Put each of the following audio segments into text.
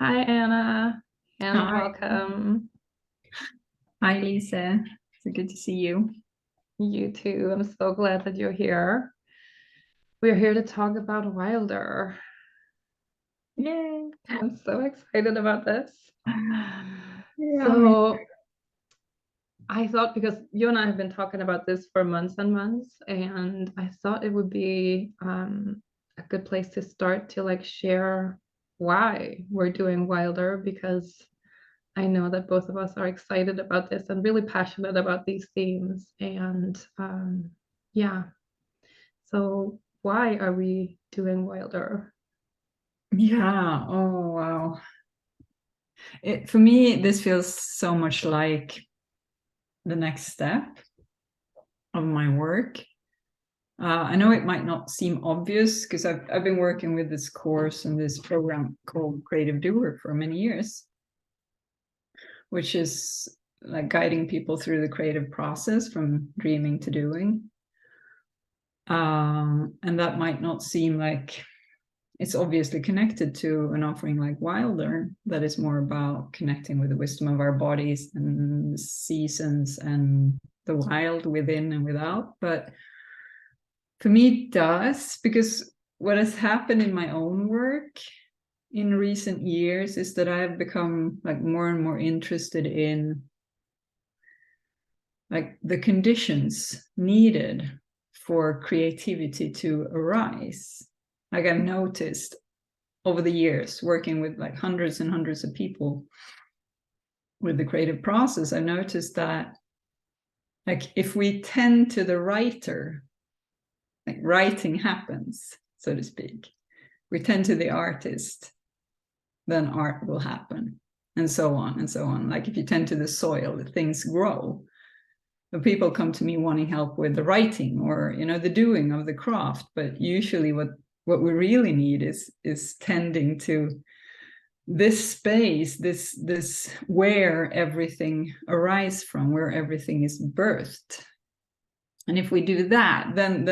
Hi, Anna, and Hi. welcome. Hi, Lisa. It's good to see you. You too. I'm so glad that you're here. We're here to talk about Wilder. Yay. I'm so excited about this. Yeah, me. So, I thought because you and I have been talking about this for months and months, and I thought it would be a good place to start to like share why we're doing Wilder because I know that both of us are excited about this and really passionate about these themes. And yeah, so why are we doing Wilder? Yeah. Oh, wow. For me, this feels so much like the next step of my work. I know it might not seem obvious because I've been working with this course and this program called Creative Doer for many years, which is like guiding people through the creative process from dreaming to doing. And that might not seem like it's obviously connected to an offering like Wilder that is more about connecting with the wisdom of our bodies and the seasons and the wild within and without. But for me, it does, because what has happened in my own work in recent years is that I have become like more and more interested in like the conditions needed for creativity to arise. Like I've noticed over the years working with like hundreds and hundreds of people with the creative process, I noticed that like if we tend to the writer, like writing happens, so to speak. We tend to the artist, then art will happen, and so on and so on. Like if you tend to the soil, things grow. The people come to me wanting help with the writing or the doing of the craft, but usually what we really need is tending to this space, this where everything arises from, where everything is birthed. And if we do that, then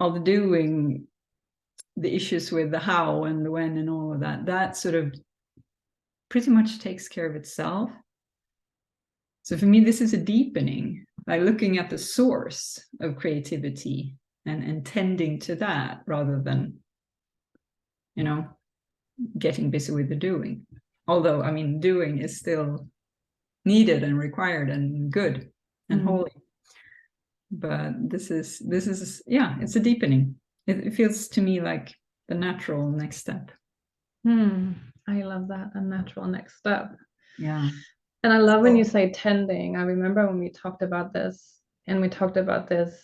all the doing, the issues with the how and the when and all of that sort of pretty much takes care of itself. So for me, this is a deepening, like looking at the source of creativity and tending to that rather than, getting busy with the doing. Although, I mean, doing is still needed and required and good and holy. But this is yeah, it's a deepening. It feels to me like the natural next step. I love that, a natural next step. Yeah. And I love when you So, say tending. I remember when we talked about this, and we talked about this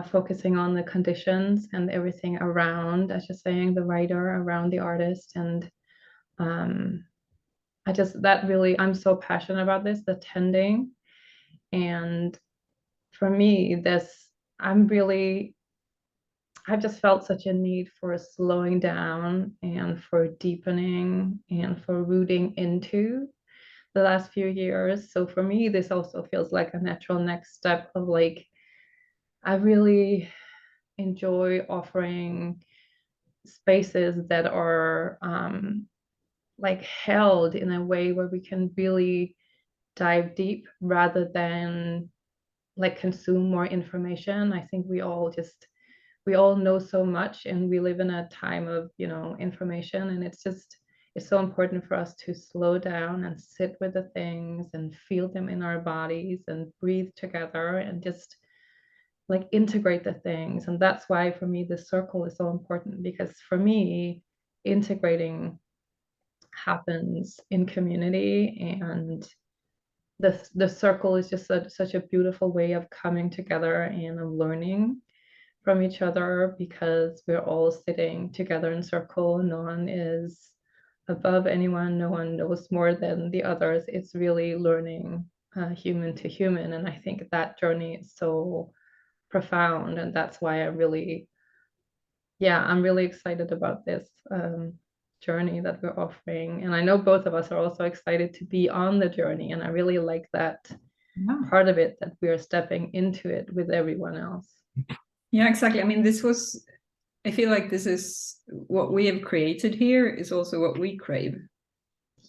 focusing on the conditions and everything around, as you're saying, the writer, around the artist. And um, that really, I'm so passionate about this, the tending. And for me, I'm really, I've just felt such a need for slowing down and for deepening and for rooting into the last few years. So for me, this also feels like a natural next step of like, I really enjoy offering spaces that are like held in a way where we can really dive deep rather than like consume more information. I think we all know so much and we live in a time of, information, and it's so important for us to slow down and sit with the things and feel them in our bodies and breathe together and just like integrate the things. And that's why for me this circle is so important, because for me integrating happens in community, and the circle is just such a beautiful way of coming together and of learning from each other, because we're all sitting together in circle. No one is above anyone, no one knows more than the others. It's really learning human to human, and I think that journey is so profound, and that's why I'm really excited about this journey that we're offering. And I know both of us are also excited to be on the journey, and I really like that yeah. part of it, that we are stepping into it with everyone else. Yeah, exactly. I mean, this was I feel like this is what we have created here is also what we crave.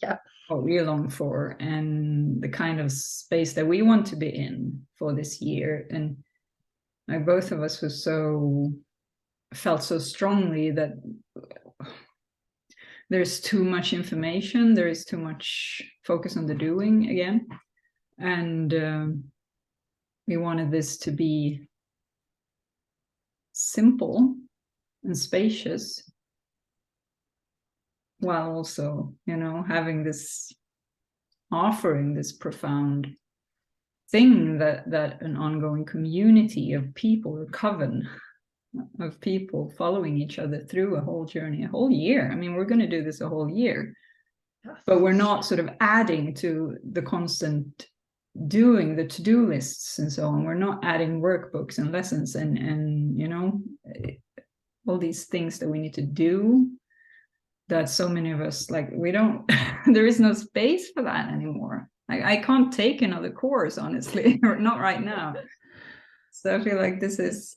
Yeah. What we long for, and the kind of space that we want to be in for this year. And like both of us felt so strongly that there's too much information, there is too much focus on the doing again, and we wanted this to be simple and spacious, while also, you know, having this, offering this profound thing that an ongoing community of people, a coven of people following each other through a whole journey, a whole year. I mean, we're going to do this a whole year, Yes. but we're not sort of adding to the constant doing, the to-do lists and so on. We're not adding workbooks and lessons and you know, all these things that we need to do, that so many of us, like, we don't there is no space for that anymore. I can't take another course, honestly, or not right now. So I feel like this is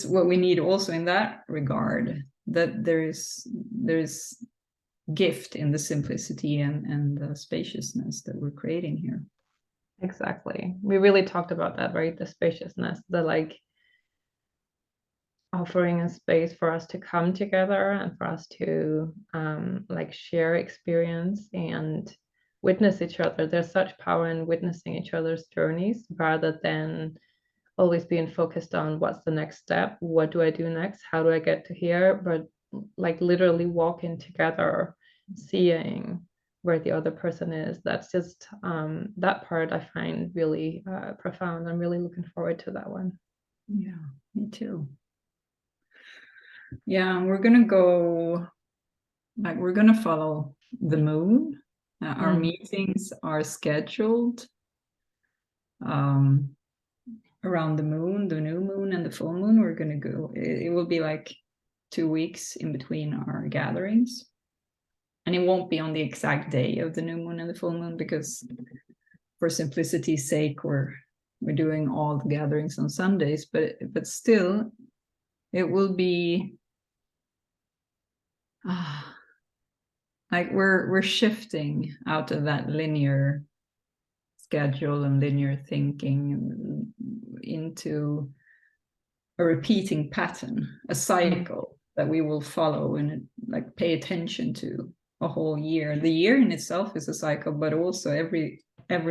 what we need also in that regard, that there's gift in the simplicity and the spaciousness that we're creating here. Exactly. We really talked about that, right? The spaciousness, the like offering a space for us to come together and for us to like share experience and witness each other. There's such power in witnessing each other's journeys rather than always being focused on what's the next step, what do I do next, how do I get to here, but like literally walking together, seeing where the other person is. That's just that part I find really profound. I'm really looking forward to that one. Yeah, me too. Yeah, we're gonna go, like, we're gonna follow the moon. Our meetings are scheduled around the moon, the new moon and the full moon. We're gonna go, it will be like 2 weeks in between our gatherings, and it won't be on the exact day of the new moon and the full moon, because for simplicity's sake we're doing all the gatherings on Sundays, but still it will be like we're shifting out of that linear schedule and linear thinking into a repeating pattern, a cycle that we will follow and like pay attention to a whole year. The year in itself is a cycle, but also every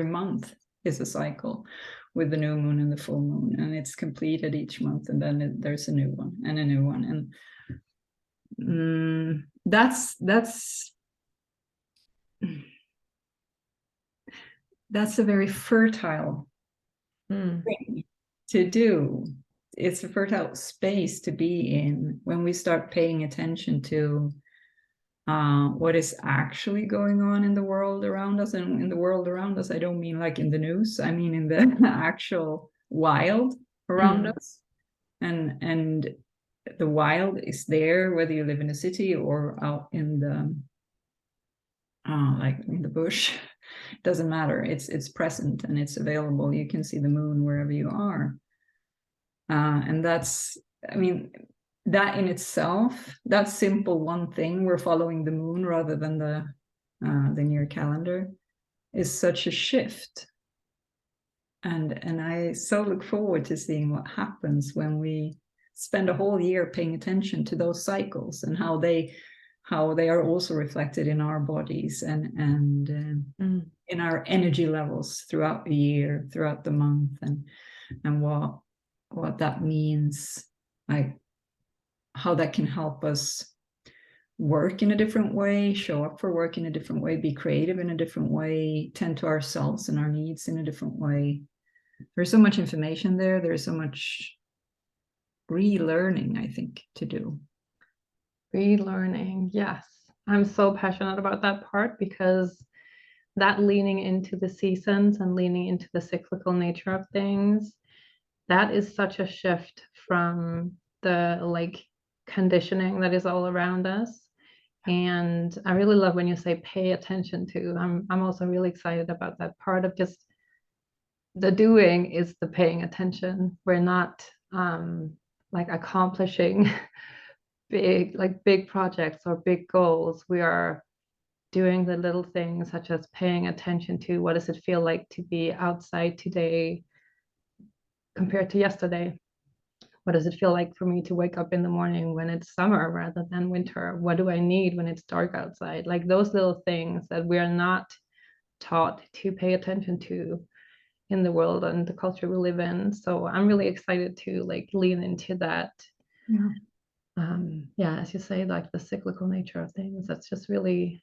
month is a cycle with the new moon and the full moon, and it's completed each month, and then there's a new one and a new one. And that's a very fertile thing to do. It's a fertile space to be in when we start paying attention to what is actually going on in the world around us. And in the world around us, I don't mean like in the news, I mean in the actual wild around us. And the wild is there, whether you live in a city or out in the like in the bush. It doesn't matter. It's present and it's available. You can see the moon wherever you are. And that's, I mean, that in itself, that simple one thing, we're following the moon rather than the linear calendar, is such a shift. And I so look forward to seeing what happens when we spend a whole year paying attention to those cycles and how they are also reflected in our bodies and in our energy levels throughout the year, throughout the month, and what that means, like how that can help us work in a different way, show up for work in a different way, be creative in a different way, tend to ourselves and our needs in a different way. There's so much information there. There's so much relearning, I think, to do. Relearning, yes. I'm so passionate about that part, because that leaning into the seasons and leaning into the cyclical nature of things, that is such a shift from the like conditioning that is all around us. And I really love when you say pay attention to. I'm also really excited about that part of just the doing is the paying attention. We're not like accomplishing big projects or big goals. We are doing the little things, such as paying attention to what does it feel like to be outside today compared to yesterday. What does it feel like for me to wake up in the morning when it's summer rather than winter? What do I need when it's dark outside? Like those little things that we are not taught to pay attention to in the world and the culture we live in. So I'm really excited to like lean into that. Yeah. Yeah, as you say, like the cyclical nature of things. That's just really,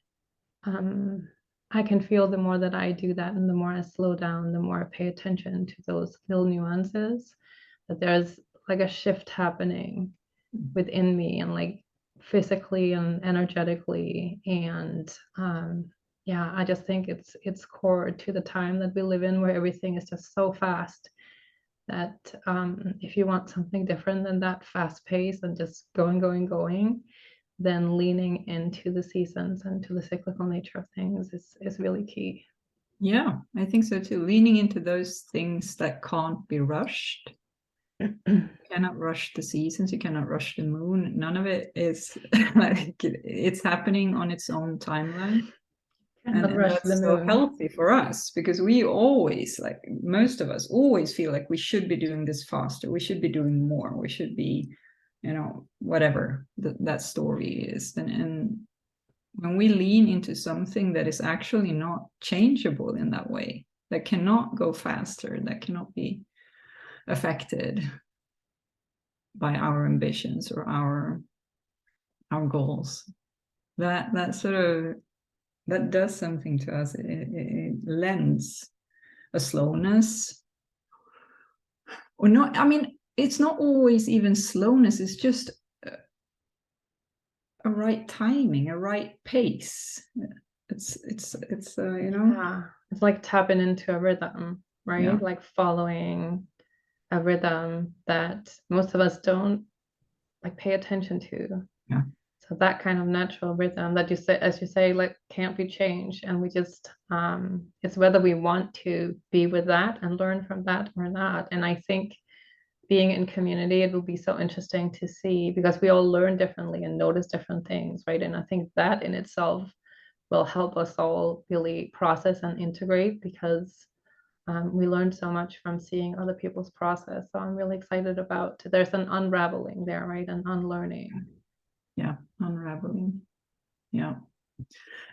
I can feel the more that I do that and the more I slow down, the more I pay attention to those little nuances, that there's like a shift happening within me and like physically and energetically. And yeah, I just think it's core to the time that we live in, where everything is just so fast that if you want something different than that fast pace and just going, then leaning into the seasons and to the cyclical nature of things is really key. Yeah, I think so too. Leaning into those things that can't be rushed. You cannot rush the seasons, you cannot rush the moon. None of it is like it's happening on its own timeline. Cannot And rush the that's so moon. healthy for us, because we always, like most of us, always feel like we should be doing this faster, we should be doing more, we should be, you know, whatever that story is. And when we lean into something that is actually not changeable in that way, that cannot go faster, that cannot be affected by our ambitions or our goals, that sort of, that does something to us. It lends a slowness, or not. I mean, it's not always even slowness, it's just a right timing, a right pace. It's you know. Yeah, it's like tapping into a rhythm, right? Yeah. Like following a rhythm that most of us don't like pay attention to. Yeah. So that kind of natural rhythm that you say, as you say, like can't be changed, and we just it's whether we want to be with that and learn from that or not. And I think being in community, it will be so interesting to see, because we all learn differently and notice different things, right? And I think that in itself will help us all really process and integrate, because we learn so much from seeing other people's process. So I'm really excited about, there's an unraveling there, right? An unlearning. Yeah, unraveling. Yeah.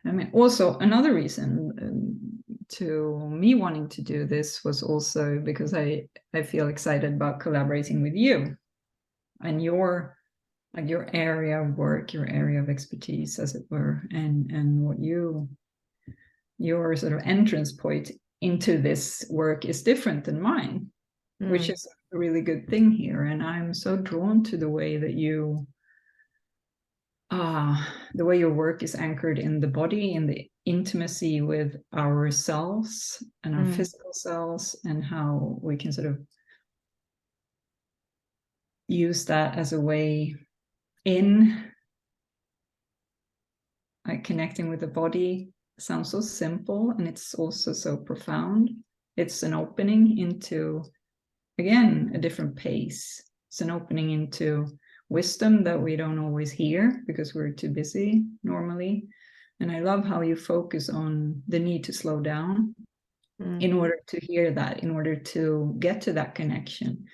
I mean, also another reason to me wanting to do this was also because I feel excited about collaborating with you and your, like, your area of work, your area of expertise, as it were, and what your sort of entrance point into this work is different than mine, which is a really good thing here. And I'm so drawn to the way that the way your work is anchored in the body, in the intimacy with ourselves and our physical selves, and how we can sort of use that as a way in, like, connecting with the body. Sounds so simple, and it's also so profound. It's an opening into, again, a different pace. It's an opening into wisdom that we don't always hear because we're too busy normally. And I love how you focus on the need to slow down in order to hear that, in order to get to that connection.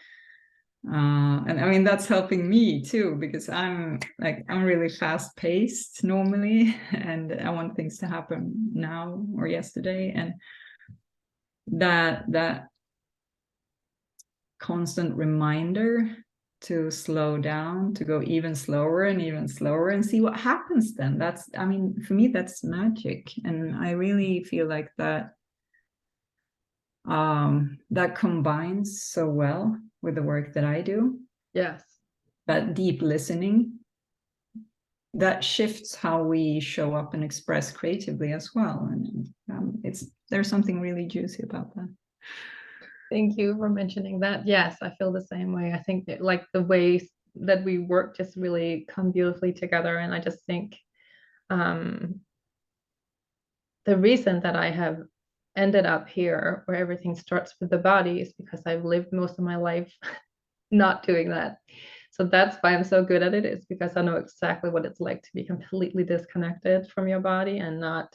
And I mean, that's helping me too, because I'm really fast paced normally, and I want things to happen now or yesterday. And that constant reminder to slow down, to go even slower and see what happens then. That's, I mean, for me, that's magic. And I really feel like that that combines so well with the work that I do. Yes. That deep listening, that shifts how we show up and express creatively as well. And there's something really juicy about that. Thank you for mentioning that. Yes, I feel the same way. I think that, like, the ways that we work just really come beautifully together. And I just think the reason that I have ended up here where everything starts with the body is because I've lived most of my life not doing that. So that's why I'm so good at it, is because I know exactly what it's like to be completely disconnected from your body and not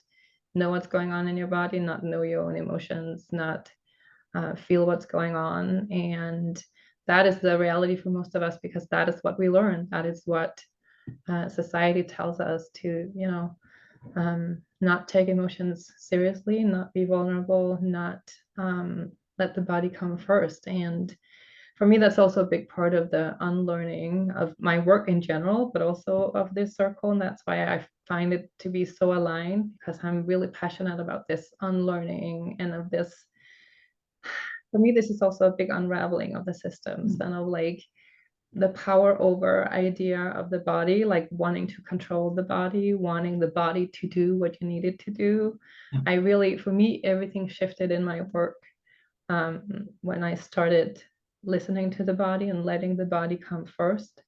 know what's going on in your body, not know your own emotions, not feel what's going on. And that is the reality for most of us, because that is what we learn. That is what society tells us to, not take emotions seriously, not be vulnerable, not let the body come first. And for me, that's also a big part of the unlearning of my work in general, but also of this circle. And that's why I find it to be so aligned, because I'm really passionate about this unlearning and of this. For me, this is also a big unraveling of the systems and of like the power over idea of the body, like wanting to control the body, wanting the body to do what you need it to do. I really, for me, everything shifted in my work when I started listening to the body and letting the body come first.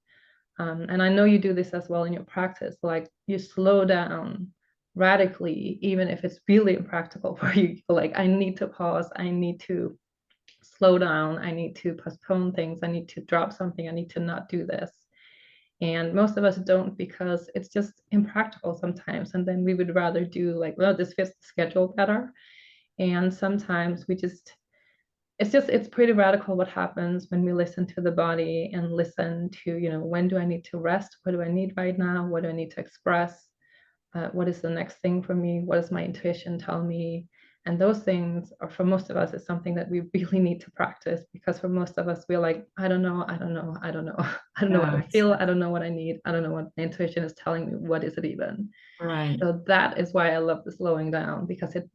And I know you do this as well in your practice, like you slow down radically, even if it's really impractical for you. Like, I need to pause, I need to slow down, I need to postpone things, I need to drop something, I need to not do this. And most of us don't, because it's just impractical sometimes. And then we would rather do like, well, this fits the schedule better. And sometimes we just, it's pretty radical what happens when we listen to the body and listen to, when do I need to rest? What do I need right now? What do I need to express? What is the next thing for me? What does my intuition tell me? And those things are, for most of us, is something that we really need to practice, because for most of us, we're like, I don't know, I don't know, I don't know. I don't know what I feel. I don't know what I need. I don't know what my intuition is telling me. What is it even? Right. So that is why I love the slowing down, because it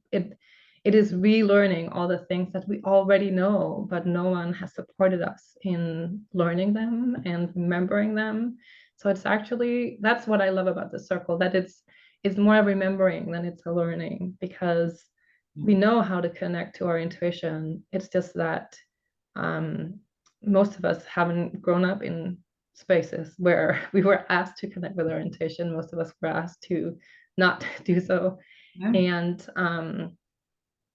is relearning all the things that we already know, but no one has supported us in learning them and remembering them. So it's actually, that's what I love about the circle, that it's more remembering than it's a learning, because we know how to connect to our intuition. It's just that most of us haven't grown up in spaces where we were asked to connect with our intuition. Most of us were asked to not do so. Yeah. And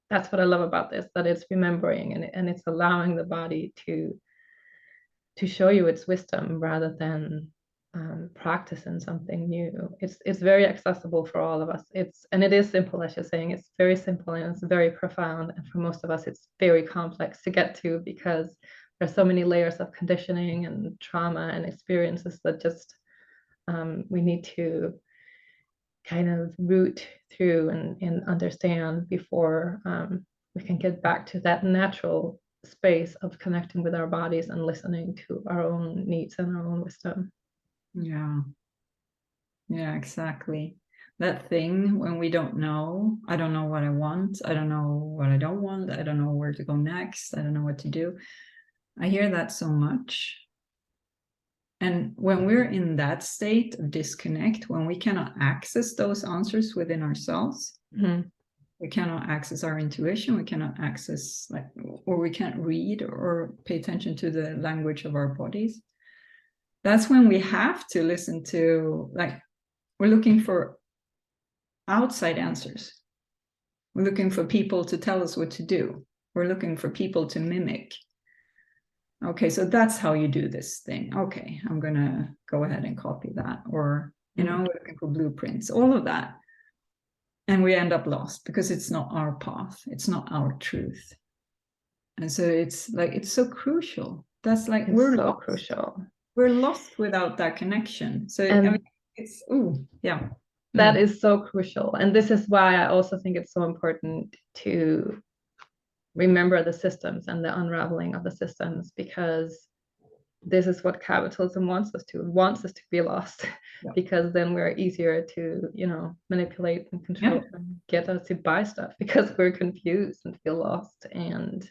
that's what I love about this, that it's remembering, and it's allowing the body to show you its wisdom rather than practicing something new. It's very accessible for all of us. It is simple, as you're saying. It's very simple and it's very profound. And for most of us, it's very complex to get to, because there's so many layers of conditioning and trauma and experiences that just we need to kind of root through and understand before we can get back to that natural space of connecting with our bodies and listening to our own needs and our own wisdom. Yeah, exactly. That thing when we don't know, I don't know what I want, I don't know what I don't want, I don't know where to go next, I don't know what to do. I hear that so much. And when we're in that state of disconnect, when we cannot access those answers within ourselves, we cannot access our intuition, we cannot access, or we can't read or pay attention to the language of our bodies. That's when we have to listen to, we're looking for outside answers. We're looking for people to tell us what to do. We're looking for people to mimic. Okay, so that's how you do this thing. Okay, I'm going to go ahead and copy that. Or, we're looking for blueprints, all of that. And we end up lost because it's not our path. It's not our truth. And so it's so crucial. That's we're so lost. crucial. We're lost without that connection. So it's, yeah. That is so crucial. And this is why I also think it's so important to remember the systems and the unraveling of the systems, because this is what capitalism wants us to. It wants us to be lost, because then we're easier to, manipulate and control and get us to buy stuff, because we're confused and feel lost. And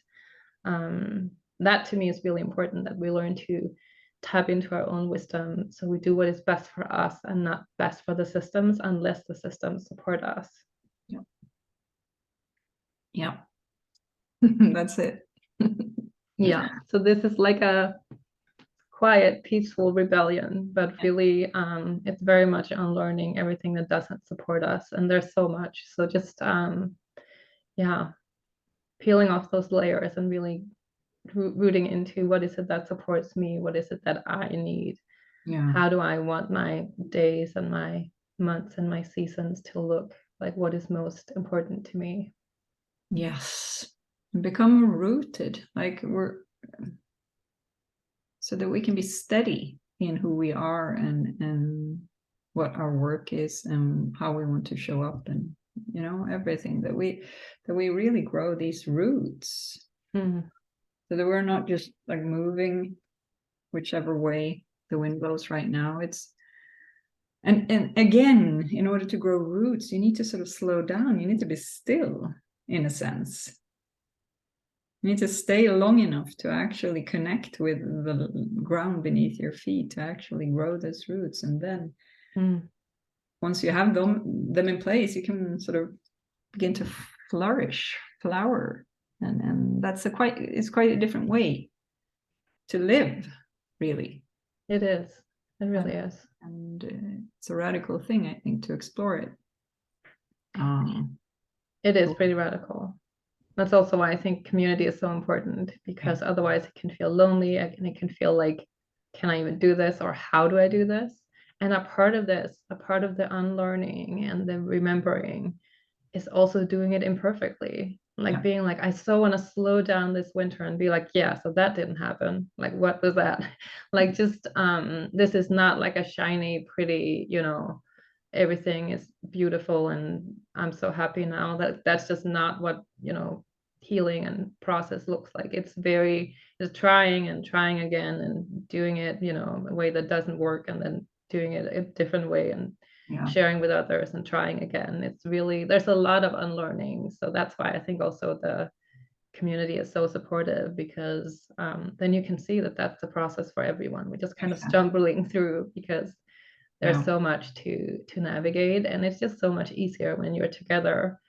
that to me is really important, that we learn to tap into our own wisdom, so we do what is best for us and not best for the systems, unless the systems support us. Yeah. That's it. Yeah. So this is like a quiet, peaceful rebellion, but really it's very much unlearning everything that doesn't support us. And there's so much. So just peeling off those layers and really rooting into what is it that supports me, what is it that I need, Yeah. How do I want my days and my months and my seasons to look? Like, what is most important to me? Yes. Become rooted, like so that we can be steady in who we are and what our work is and how we want to show up, and everything that we really grow these roots, Mm. so that we're not just like moving whichever way the wind blows right now. And again, in order to grow roots, you need to sort of slow down. You need to be still, in a sense. You need to stay long enough to actually connect with the ground beneath your feet, to actually grow those roots. And then once you have them in place, you can sort of begin to flower. And that's it's quite a different way to live, really. It is. It really is. And it's a radical thing, I think, to explore it. It is pretty radical. That's also why I think community is so important, because otherwise it can feel lonely and it can feel like, can I even do this, or how do I do this? And a part of the unlearning and the remembering is also doing it imperfectly. Like being like, I so want to slow down this winter and be like, yeah, so that didn't happen. Like, what was that? Like, just this is not like a shiny, pretty, everything is beautiful and I'm so happy now. That's just not what, healing and process looks like. It's trying and trying again and doing it, a way that doesn't work, and then doing it a different way and sharing with others and trying again. There's a lot of unlearning. So that's why I think also the community is so supportive, because then you can see that that's the process for everyone. We're just kind of stumbling through, because there's so much to navigate, and it's just so much easier when you're together.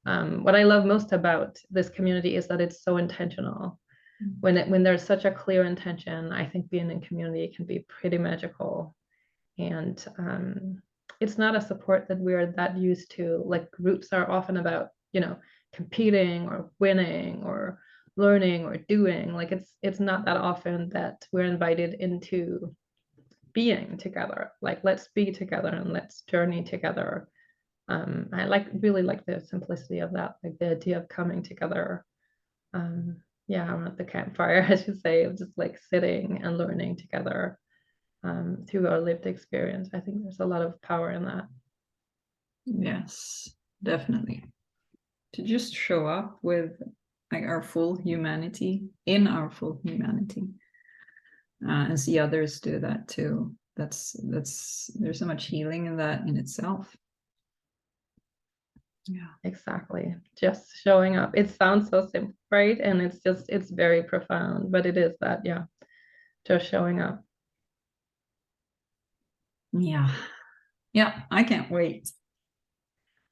What I love most about this community is that it's so intentional. When there's such a clear intention, I think being in community can be pretty magical. And it's not a support that we're that used to. Like, groups are often about, competing or winning or learning or doing. Like, it's not that often that we're invited into being together. Like, let's be together and let's journey together. I really like the simplicity of that, like the idea of coming together. Around the campfire, I should say, of just like sitting and learning together through our lived experience. I think there's a lot of power in that. Yes, definitely. To just show up with like our full humanity, and see others do that too. There's so much healing in that in itself. Yeah, exactly. Just showing up. It sounds so simple, right? And it's very profound, but it is that, just showing up. Yeah, I can't wait.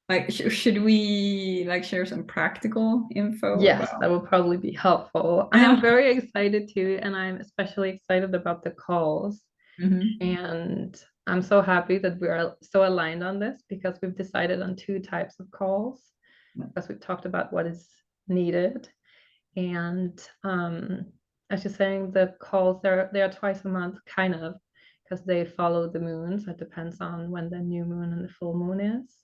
Like, should we like share some practical info? Yes, that will probably be helpful. I am very excited too, and I'm especially excited about the calls. And I'm so happy that we are so aligned on this, because we've decided on 2 types of calls, because we've talked about what is needed. And as you're saying, the calls, they are twice a month, kind of, because they follow the moon. So it depends on when the new moon and the full moon is.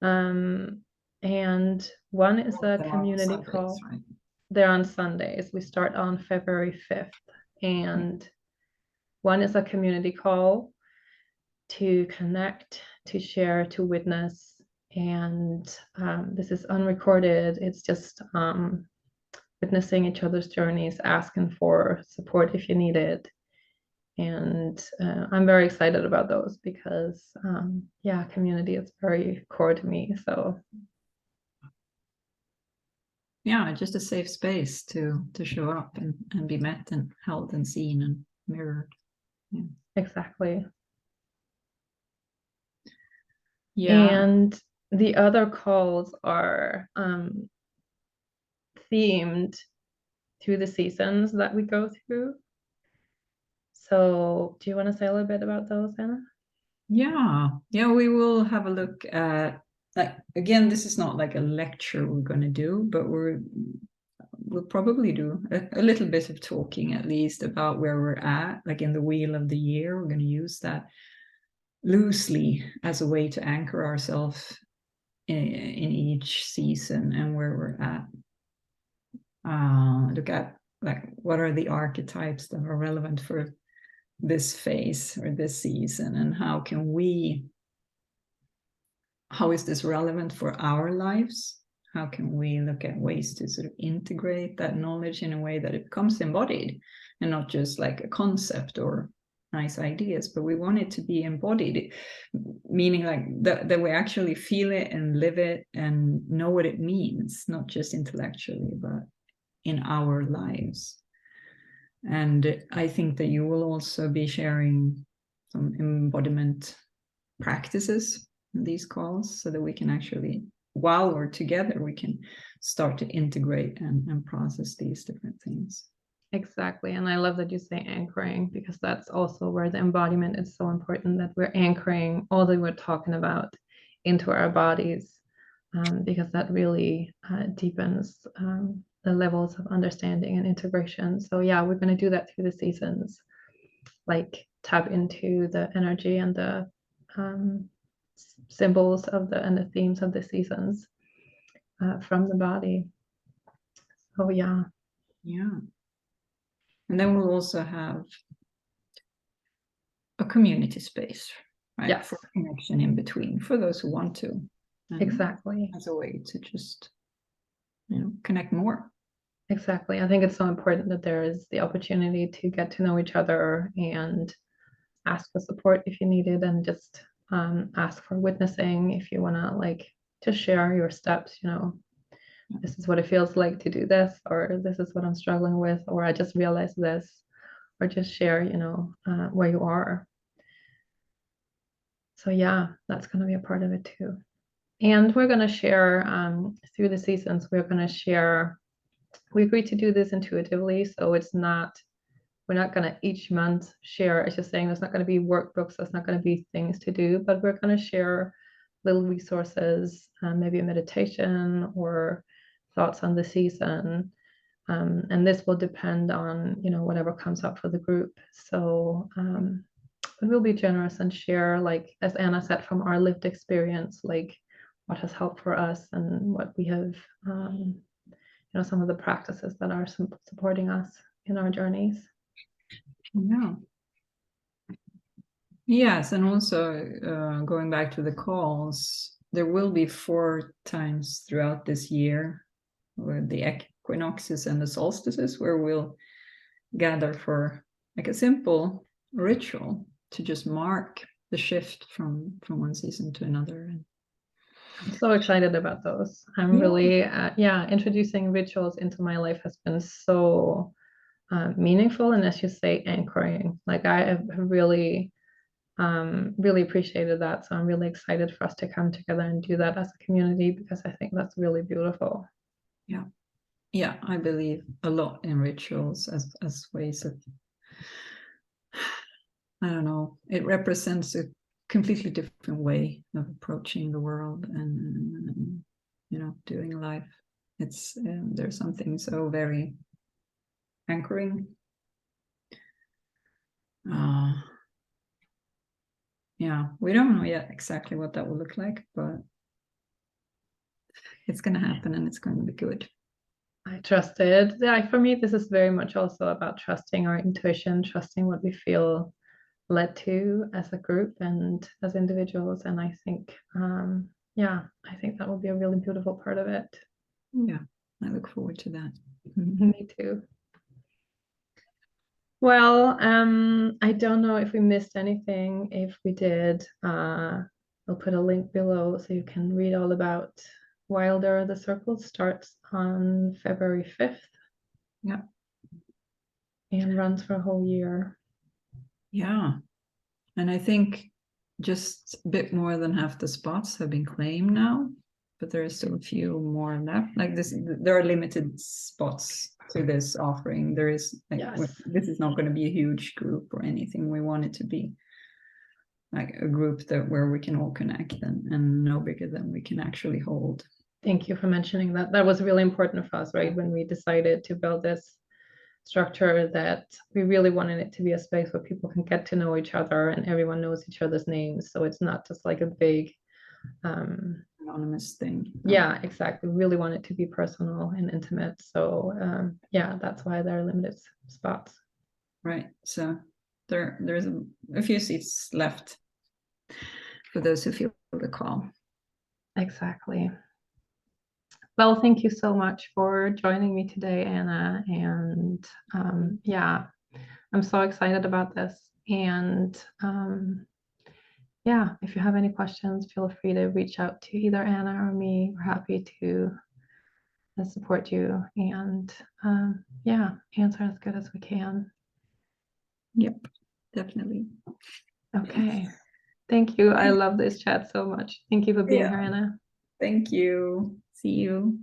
And one is a community call. Right? They're on Sundays. We start on February 5th. And one is a community call to connect, to share, to witness. And this is unrecorded. It's just witnessing each other's journeys, asking for support if you need it. And I'm very excited about those, because community is very core to me. So just a safe space to show up and be met and held and seen and mirrored. Exactly. Yeah. And the other calls are themed through the seasons that we go through. So do you want to say a little bit about those, Anna? Yeah, we will have a look at, like, again, this is not like a lecture we're going to do, but we'll probably do a little bit of talking, at least, about where we're at, like in the wheel of the year. We're going to use that loosely as a way to anchor ourselves in each season and where we're at. Look at like what are the archetypes that are relevant for this phase or this season, and how is this relevant for our lives? How can we look at ways to sort of integrate that knowledge in a way that it becomes embodied and not just like a concept or nice ideas, but we want it to be embodied, meaning like that we actually feel it and live it and know what it means, not just intellectually, but in our lives. And I think that you will also be sharing some embodiment practices in these calls so that we can actually, while we're together, we can start to integrate and process these different things. Exactly. And I love that you say anchoring, because that's also where the embodiment is so important, that we're anchoring all that we're talking about into our bodies, because that really deepens the levels of understanding and integration. So yeah, we're going to do that through the seasons, like tap into the energy and the symbols of and the themes of the seasons from the body. So yeah. And then we'll also have a community space, right? Yes. For connection in between, for those who want to. Exactly. As a way to just, connect more. Exactly. I think it's so important that there is the opportunity to get to know each other and ask for support if you need it, and just ask for witnessing if you want to, like, just share your steps, this is what it feels like to do this, or this is what I'm struggling with, or I just realized this, or just share, where you are. So yeah, that's going to be a part of it too. And we're going to share through the seasons, we agreed to do this intuitively, so we're not going to each month share. It's just saying there's not going to be workbooks, there's not going to be things to do, but we're going to share little resources, maybe a meditation or thoughts on the season. And this will depend on, whatever comes up for the group. So we'll be generous and share, like, as Anna said, from our lived experience, like what has helped for us and what we have, some of the practices that are supporting us in our journeys. Yeah. Yes, and also going back to the calls, there will be 4 times throughout this year with the equinoxes and the solstices where we'll gather for like a simple ritual to just mark the shift from one season to another. I'm so excited about those. I'm really, introducing rituals into my life has been so meaningful, and as you say, anchoring. Like, I have really really appreciated that. So I'm really excited for us to come together and do that as a community, because I think that's really beautiful. Yeah, I believe a lot in rituals as ways of, I don't know, it represents a completely different way of approaching the world and doing life. It's there's something so very anchoring. We don't know yet exactly what that will look like, but it's going to happen and it's going to be good. I trust it. Yeah, for me, this is very much also about trusting our intuition, trusting what we feel led to as a group and as individuals. And I think, I think that will be a really beautiful part of it. Yeah, I look forward to that. Me too. Well, I don't know if we missed anything. If we did, I'll put a link below so you can read all about Wilder. The circle starts on February 5th. Yeah. And runs for a whole year. Yeah. And I think just a bit more than half the spots have been claimed now, but there are still a few more left. Like this, there are limited spots to this offering. There is, like, Yes. This is not going to be a huge group or anything. We want it to be like a group where we can all connect and no bigger than we can actually hold. Thank you for mentioning that. That was really important for us, right? When we decided to build this structure, that we really wanted it to be a space where people can get to know each other and everyone knows each other's names. So it's not just like a big anonymous thing. Yeah, exactly. We really want it to be personal and intimate. So yeah, that's why there are limited spots. Right. So there's a few seats left for those who feel the call. Exactly. Well, thank you so much for joining me today, Anna. And yeah, I'm so excited about this. And yeah, if you have any questions, feel free to reach out to either Anna or me. We're happy to support you and yeah, answer as good as we can. Yep, definitely. Okay. Thank you. I love this chat so much. Thank you for being here, Anna. Thank you. See you.